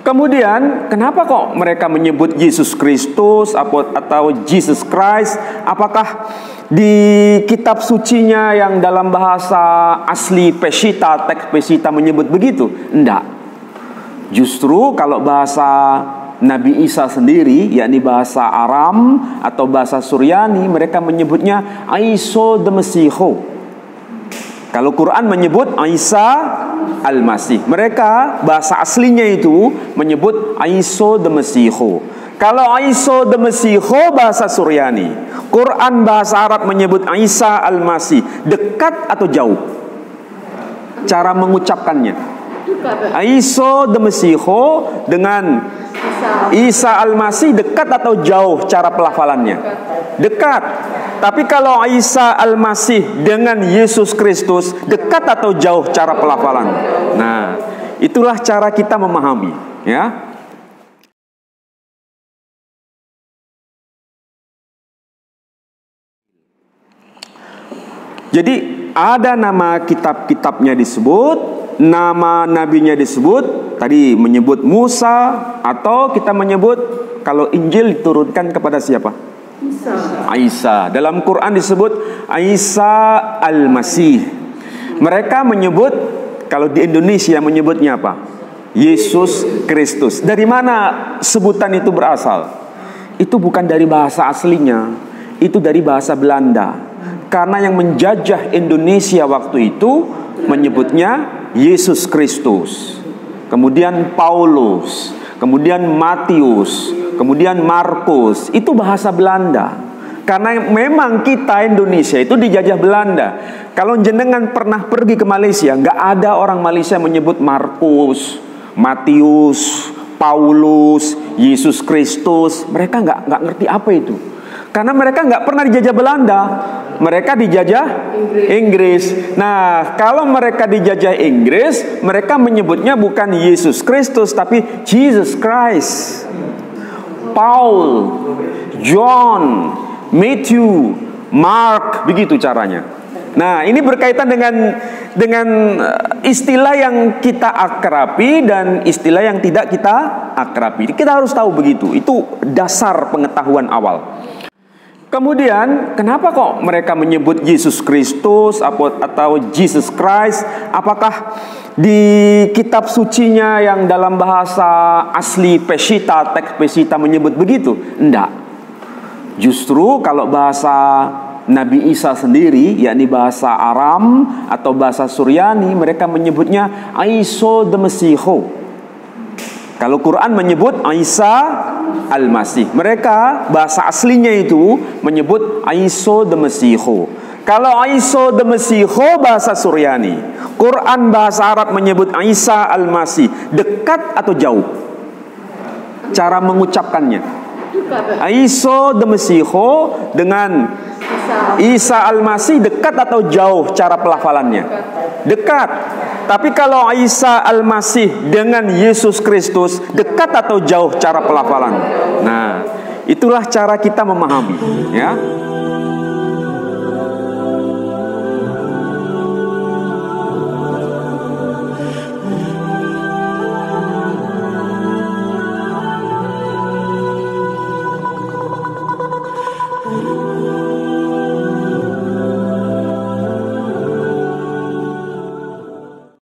Kemudian, kenapa kok mereka menyebut Yesus Kristus atau Jesus Christ? Apakah di kitab sucinya yang dalam bahasa asli Peshitta, teks Peshitta menyebut begitu? Enggak. Justru kalau bahasa Nabi Isa sendiri, yakni bahasa Aram atau bahasa Suryani, mereka menyebutnya Aiso the Mesiho. Kalau Quran menyebut Isa Al-Masih, mereka bahasa aslinya itu menyebut Aiso the Mesiho. Kalau Aiso the Mesiho bahasa Suryani, Quran bahasa Arab menyebut Isa Al-Masih. Dekat atau jauh cara mengucapkannya? Aiso the Mesiho dengan Isa Al-Masih, dekat atau jauh cara pelafalannya? Dekat. Tapi kalau Isa Al-Masih dengan Yesus Kristus, dekat atau jauh cara pelafalan? Nah, itulah cara kita memahami, ya. Jadi ada nama kitab-kitabnya disebut, nama nabinya disebut. Tadi menyebut Musa, atau kita menyebut kalau Injil diturunkan kepada siapa? Isa. Dalam Quran disebut Isa Al-Masih. Mereka menyebut, kalau di Indonesia menyebutnya apa? Yesus Kristus. Dari mana sebutan itu berasal? Itu bukan dari bahasa aslinya, itu dari bahasa Belanda. Karena yang menjajah Indonesia waktu itu menyebutnya Yesus Kristus. Kemudian Paulus, kemudian Matius, kemudian Markus. Itu bahasa Belanda. Karena memang kita Indonesia itu dijajah Belanda. Kalau jenengan pernah pergi ke Malaysia, nggak ada orang Malaysia menyebut Markus, Matius, Paulus, Yesus Kristus. Mereka nggak ngerti apa itu. Karena mereka nggak pernah dijajah Belanda. Mereka dijajah Inggris. Nah, kalau mereka dijajah Inggris, mereka menyebutnya bukan Yesus Kristus, tapi Jesus Christ. Paul, John, Matthew, Mark, begitu caranya. Nah, ini berkaitan dengan istilah yang kita akrabi dan istilah yang tidak kita akrabi. Kita harus tahu begitu. Itu dasar pengetahuan awal. Kemudian, kenapa kok mereka menyebut Yesus Kristus atau Jesus Christ? Apakah di kitab sucinya yang dalam bahasa asli Peshitta, teks Peshitta menyebut begitu? Enggak. Justru kalau bahasa Nabi Isa sendiri, yakni bahasa Aram atau bahasa Suryani, mereka menyebutnya Aiso the Mesiho. Kalau Quran menyebut Isa Al-Masih, mereka bahasa aslinya itu menyebut Aiso the Mesiho. Kalau Aiso the Mesiho bahasa Suryani, Quran bahasa Arab menyebut Isa Al-Masih. Dekat atau jauh cara mengucapkannya? Aiso the Mesiho dengan Isa Al-Masih, dekat atau jauh cara pelafalannya? Dekat. Tapi kalau Isa Al-Masih dengan Yesus Kristus, dekat atau jauh cara pelafalan? Nah, itulah cara kita memahami, ya.